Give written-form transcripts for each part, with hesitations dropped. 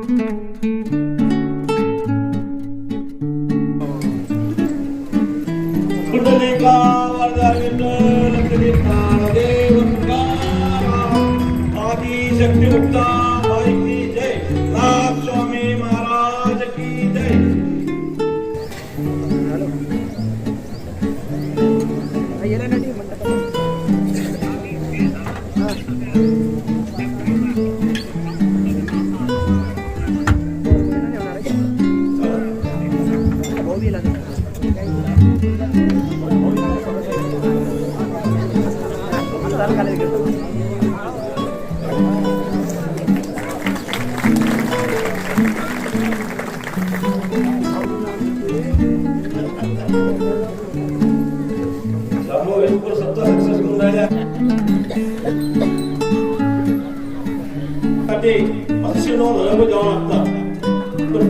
शक्ति मुक्ता बाई की जय, नाथ स्वामी महाराज की जय।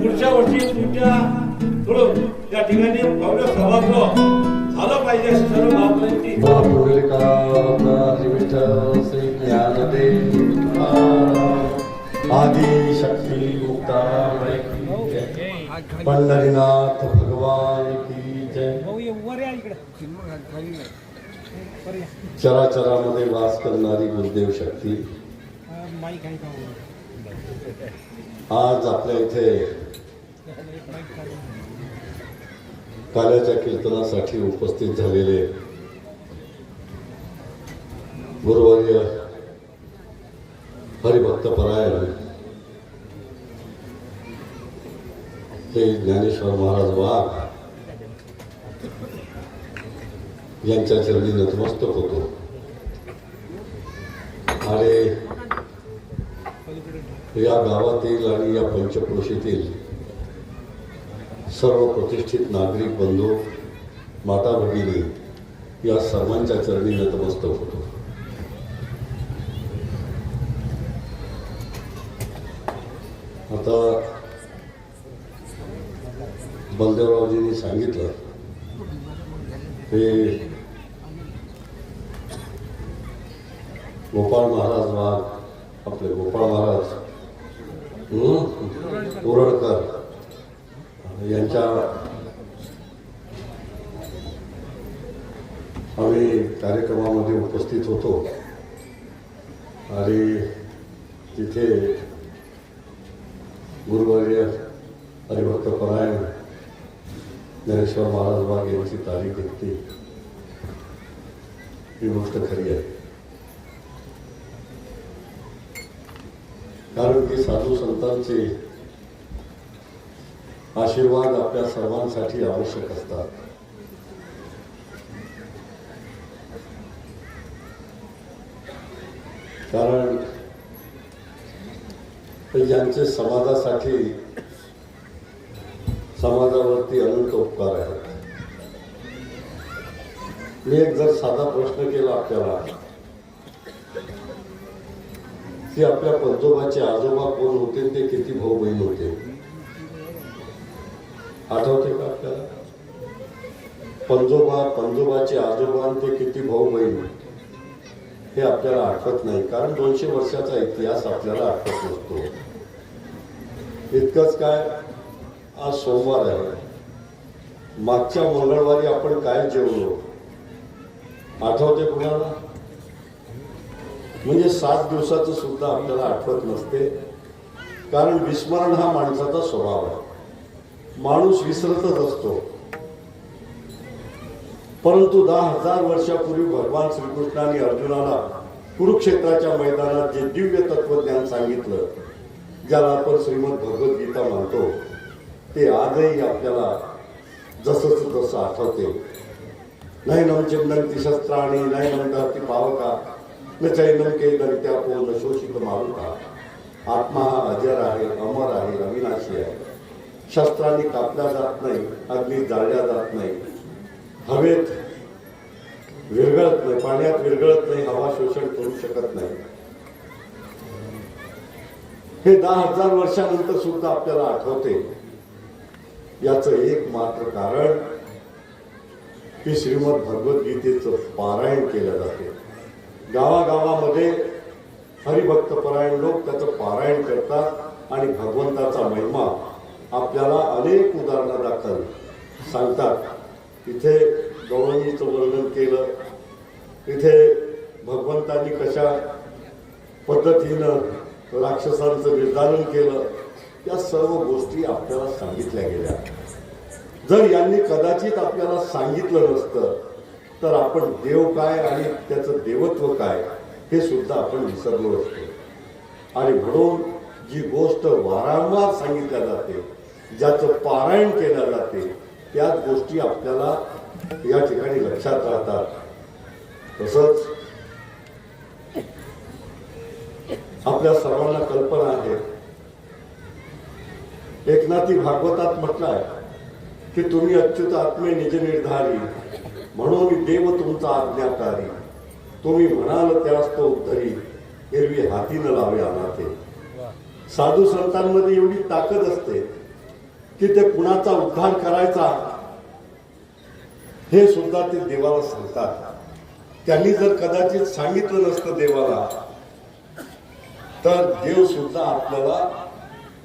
पुढच्या वर्षी तुमच्या त्या ठिकाणी भव्य सभागृह झालं पाहिजे सर्व भावनांची आदि शक्ति मुक्ता पंढरीनाथ भगवान की जय। चराचरामध्ये वास करणारी गुरुदेव शक्ती आज आपल्या इथे काल्याच्या कीर्तनासाठी उपस्थित झालेले गुरुवर्य हरिभक्तपरायण हे ज्ञानेश्वर महाराज वाघ यांच्या चरणी नतमस्तक होतो आणि या गावातील आणि या पंचक्रोशीतील सर्व प्रतिष्ठित नागरिक बंधू माता भगिनी या सर्वांच्या चरणी नतमस्तक होतो। आता बलदेवरावजींनी सांगितलं हे गोपाळ महाराज वाघ आपले गोपाळ महाराज उरडकर यांच्या आम्ही कार्यक्रमामध्ये उपस्थित होतो आणि तिथे गुरुवर्य हरिभक्तपरायण ज्ञानेश्वर महाराज वाघ यांची तारीख घेतली। ही गोष्ट खरी आहे, कारण की साधू संतांचे आशीर्वाद आपल्या सर्वांसाठी आवश्यक असतात। कारण यांचे समाजासाठी समाजावरती अनंत उपकार आहेत। मी एक जर साधा प्रश्न केला आपल्याला की आपल्या पंजोबाचे आजोबा कोण होते, ते किती भाऊ बहीण होते, आठवते का आपल्याला? पंजोबाचे आजोबा ते किती भाऊ बहीण हे आपल्याला आठवत नाही, कारण 200 वर्षाचा इतिहास आपल्याला आठवत नसतो। इतकंच काय, आज सोमवार आहे, मागच्या मंगळवारी आपण काय जेवलो आठवते कुणाला? म्हणजे 7 दिवसाचं सुद्धा आपल्याला आठवत नसते, कारण विस्मरण हा माणसाचा स्वभाव आहे। माणूस विसरतच असतो, परंतु 10,000 वर्षापूर्वी भगवान श्रीकृष्णाने अर्जुनाला कुरुक्षेत्राच्या मैदानात जे दिव्य तत्वज्ञान सांगितलं, ज्याला आपण श्रीमद भगवद्गीता म्हणतो, ते आजही आपल्याला जसंच तसं आठवते। नैनं चिन्नन्ति शस्त्राणि नैनं दहति पावका न चैनं केदन्त्यापो न शोषित मारुता। आत्मा हा अजर आहे, अमर आहे, अविनाशी आहे। शस्त्रांनी कापल्या जात नाही, अग्नी जाळल्या जात नाही, हवेत विरघळत नाही, पाण्यात विरघळत नाही, हवा शोषण करू शकत नाही। हे 10,000 वर्षानंतर सुद्धा आपल्याला आठवते। याचं एक मात्र कारण की श्रीमद भगवद्गीतेचं पारायण केलं जाते। गावागावामध्ये हरिभक्तपरायण लोक त्याचं पारायण करतात आणि भगवंताचा महिमा आपल्याला अनेक उदाहरणादाखल सांगतात। इथे गवळणीचं वर्णन केलं, इथे भगवंतांनी कशा पद्धतीनं राक्षसांचं निर्धारण केलं, या सर्व गोष्टी आपल्याला सांगितल्या गेल्या। जर यांनी कदाचित आपल्याला सांगितलं नसतं तर आपण देव काय आणि त्याचं देवत्व काय हे सुद्धा आपण विसरलो असतो। आणि म्हणून जी गोष्ट वारंवार सांगितल्या जाते, ज्याचं पारायण केलं जाते, त्याच गोष्टी आपल्याला या ठिकाणी लक्षात राहतात। तसंच आपल्या सर्वांना कल्पना आहे, एकनाथी भागवतात म्हटलं आहे की तुम्ही अच्युत आत्मे निज निर्धारी, म्हणून देव तुमचा आज्ञाकारी, तुम्ही म्हणाल त्यास तो उद्धरी, एरवी हाती न लावे अनाथे। साधू संतांमध्ये एवढी ताकद असते की ते कुणाचा उद्धार करायचा हे सुद्धा ते देवाला सांगतात। त्यांनी जर कदाचित सांगितलं नसतं देवाला तर देव सुद्धा आपल्याला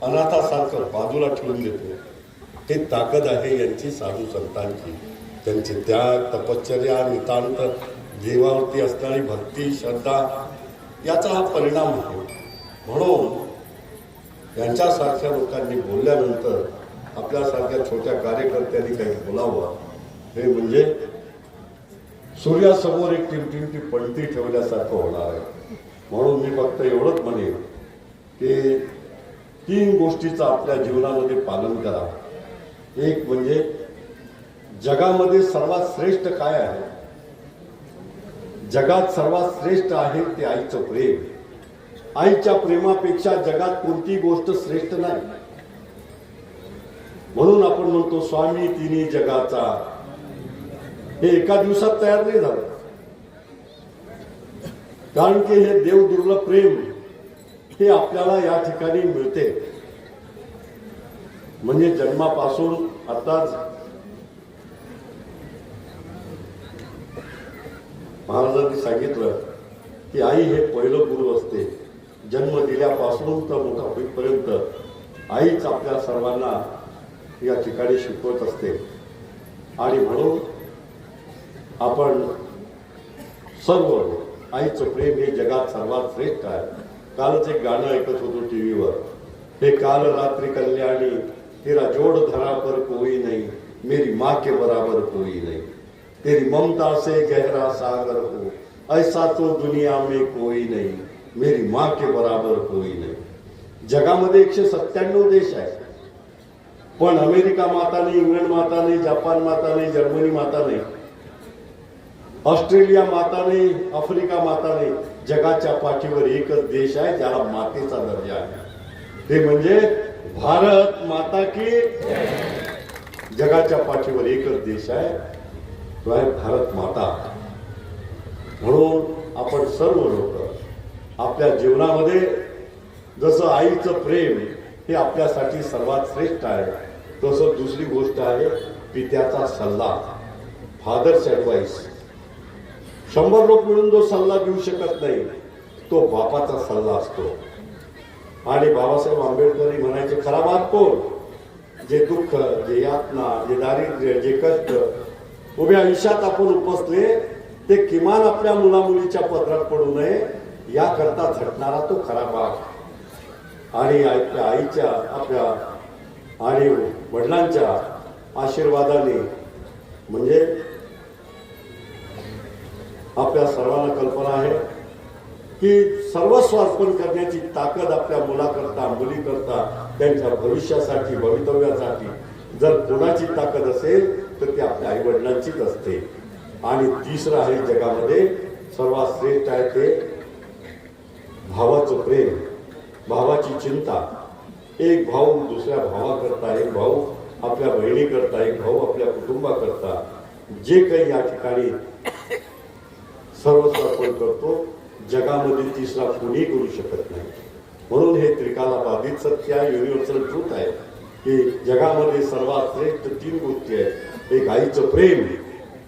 अनाथासारखं बाजूला ठेवून देतो। हे ताकद आहे यांची, साधू संतांची, त्यांचे त्याग, तपश्चर्या, नितांत देवावरती असणारी भक्ती, श्रद्धा, याचा हा परिणाम आहे। म्हणून यांच्यासारख्या लोकांनी बोलल्यानंतर आपल्यासारख्या छोट्या कार्यकर्त्यांनी काही बोलावं, हे म्हणजे सूर्यासमोर एक टिमटिमटी पणती ठेवल्यासारखं होणार आहे। म्हणून मी फक्त एवढंच म्हणेन की 3 गोष्टीचं आपल्या जीवनामध्ये पालन करा। एक म्हणजे जगामध्ये सर्वात श्रेष्ठ काय आहे? जगात सर्वात श्रेष्ठ आहे ते आईचं प्रेम। आईच्या प्रेमापेक्षा जगात कोणती गोष्ट श्रेष्ठ नाही। म्हणून आपण म्हणतो स्वामी तिन्ही जगाचा, हे एका दिवसात तयार नाही झालं, कारण की हे देव दुर्लभ प्रेम हे आपल्याला या ठिकाणी मिळते। म्हणजे जन्मापासून आताच महाराजांनी सांगितलं की आई हे पहिलं गुरु असते। जन्म दिल्यापासून तर मोठा होईपर्यंत आईच आपल्या सर्वांना या ठिकाणी शिकवत असते। आणि म्हणून आपण सर्व आईचं प्रेम हे जगात सर्वात श्रेष्ठ आहे। कालच एक गाणं ऐकत होतो टीव्हीवर, हे काल रात्रि कल्याणी, तेरा जोड़ धरा पर कोई नहीं, मेरी माँ के बराबर कोई नहीं, तेरी ममता से गहरा सागर हो, ऐसा तो दुनिया में कोई नहीं, मेरी माँ के बराबर कोई नहीं। जगामध्ये 197 देश आहे, पण अमेरिका माता नाही, इंग्लंड माता नाही, जपान माता नाही, जर्मनी माता नाही, ऑस्ट्रेलिया माता नाही, आफ्रिका माता नाही। जगाच्या पाठीवर एकच देश आहे ज्याला मातेचा दर्जा आहे, ते म्हणजे भारत माता की। जगाच्या पाठीवर एकच देश आहे, तो आहे भारत माता। म्हणून आपण सर्व लोक आपल्या जीवनामध्ये जसं आईचं प्रेम हे आपल्यासाठी सर्वात श्रेष्ठ आहे, तसं दुसरी गोष्ट आहे पित्याचा सल्ला, फादर्स ॲडवाइस। 100 लोक मिळून जो सल्ला देऊ शकत नाही तो बापाचा सल्ला असतो। आणि बाबासाहेब आंबेडकर म्हणायचे, खरा बाप कोण? जे दुःख, जे यातना, जे दारिद्र्य, जे कष्ट उभ्या आयुष्यात आपण उपसले ते किमान आपल्या मुलामुलीच्या पदरात पडू नये याकरता झटणारा तो खरा बाप। आणि आपल्या आईच्या, आपल्या आणि वडिलांच्या आशीर्वादाने म्हणजे आपल्या सर्वांना कल्पना आहे की सर्वस्व अर्पण करण्याची ताकद आपल्या मुलाकरता, मुलीकरता, त्यांच्या भविष्यासाठी, भवितव्यासाठी जर कोणाची ताकद असेल तर ती आपल्या आई वडिलांचीच असते। आणि तिसरं आहे जगामध्ये सर्वात श्रेष्ठ आहे ते भावाचं प्रेम, भावाची चिंता। एक भाऊ दुसऱ्या भावाकरता, एक भाऊ आपल्या बहिणीकरता, एक भाऊ आपल्या कुटुंबाकरता जे काही या ठिकाणी सर्वस्व अर्पण करतो, जगामध्ये तिसरा कोणी करू शकत नाही। म्हणून हे त्रिकाला बाधित सत्य आहे, युनिव्हर्सल ट्रूथ आहे की जगामध्ये सर्वात श्रेष्ठ 3 गोष्टी आहेत। एक आईचं प्रेम,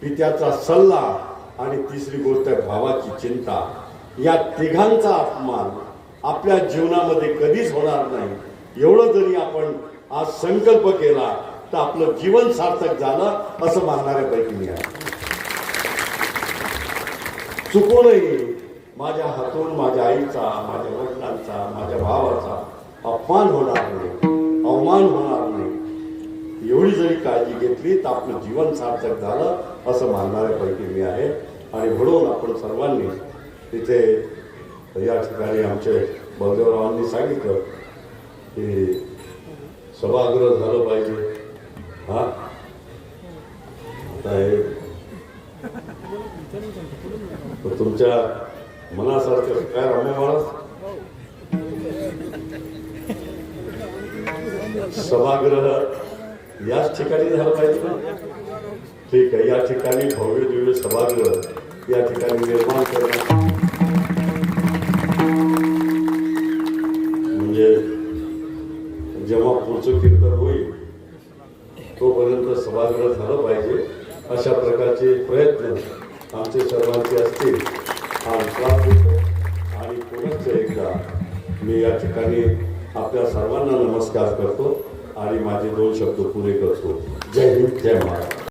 पित्याचा सल्ला आणि तिसरी गोष्ट आहे भावाची चिंता। या तिघांचा अपमान आपल्या जीवनामध्ये कधीच होणार नाही जरी आपण आज संकल्प केला तर आपलं जीवन सार्थक झालं असं मानणाऱ्यापैकी मी आहे. चुकूनही माझ्या हातून माझ्या आईचा, माझ्या वडिलांचा, माझ्या भावाचा अपमान होणार नाही, अवमान होणार नाही, एवढी जरी काळजी घेतली तर आपलं जीवन सार्थक झालं असं मानणाऱ्यापैकी मी आहे. आणि म्हणून आपण सर्वांनी तिथे या ठिकाणी आमचे बलदेवरावांनी सांगितलं की सभागृह झालं पाहिजे. हा आता हे तुमच्या मनासारखं काय रम्य महाराज, सभागृह याच ठिकाणी झालं पाहिजे ना. ठीक आहे, या ठिकाणी भव्य दिव्य सभागृह या ठिकाणी निर्माण करणं म्हणजे जेव्हा पुढचं कीर्तन होईल तोपर्यंत सभागृह झालं पाहिजे अशा प्रकारचे प्रयत्न आमचे सर्वांचे असतील हा विश्वास देतो. आणि पुनश्च एकदा मी या ठिकाणी आपल्या सर्वांना नमस्कार करतो आणि माझे 2 शब्द पुरे करतो. जय हिंद, जय महाराष्ट्र.